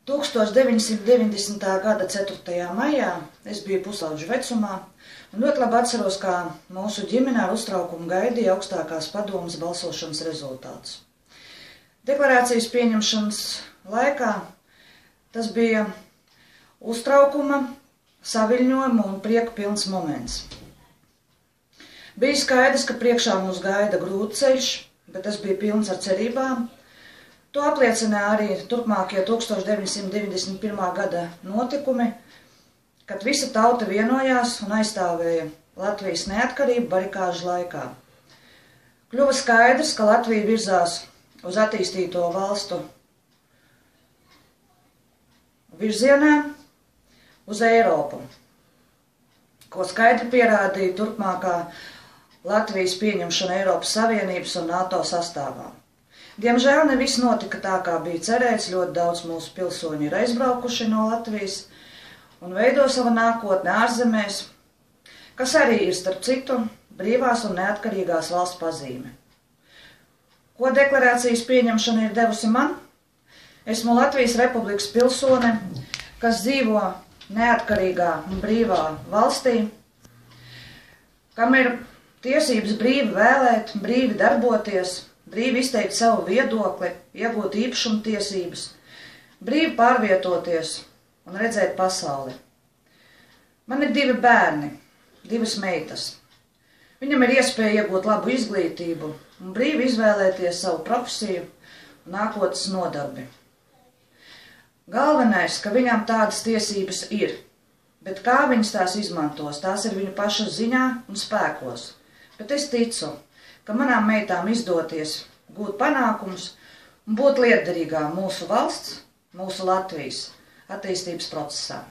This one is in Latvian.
1990. gada 4. maijā es biju pusaudžu vecumā un ļoti labi atceros, kā mūsu ģimene ar uztraukumu gaidīja augstākās padomes balsošanas rezultātus. Deklarācijas pieņemšanas laikā tas bija uztraukuma, saviļņojuma un prieka pilns moments. Bija skaidrs, ka priekšā mūs gaida grūts ceļš, bet tas bija pilns ar cerībām. To apliecināja arī turpmākie 1991. gada notikumi, kad visa tauta vienojās un aizstāvēja Latvijas neatkarību barikāžu laikā. Kļuva skaidrs, ka Latvija virzās uz attīstīto valstu virzienā uz Eiropu, ko skaidri pierādīja turpmākā Latvijas pieņemšana Eiropas Savienības un NATO sastāvā. Diemžēl ne viss notika tā, kā bija cerēts. Ļoti daudz mūsu pilsoņu ir aizbraukuši no Latvijas un veido savu nākotni ārzemēs, kas arī ir, starp citu, brīvās un neatkarīgās valsts pazīme. Ko deklarācijas pieņemšana ir devusi man? Esmu Latvijas Republikas pilsone, kas dzīvo neatkarīgā un brīvā valstī, kam ir tiesības brīvi vēlēt, brīvi darboties, brīvi izteikt savu viedokli, iegūt īpašumtiesības, brīvi pārvietoties un redzēt pasauli. Man ir 2 bērni, 2 meitas. Viņam ir iespēja iegūt labu izglītību un brīvi izvēlēties savu profesiju un nākotnes nodarbi. Galvenais, ka viņam tādas tiesības ir, bet kā viņas tās izmantos, tās ir viņu paša ziņā un spēkos. Bet es ticu, ka manām meitām izdoties gūt panākumus un būt lietderīgām mūsu valsts, mūsu Latvijas attīstības procesā.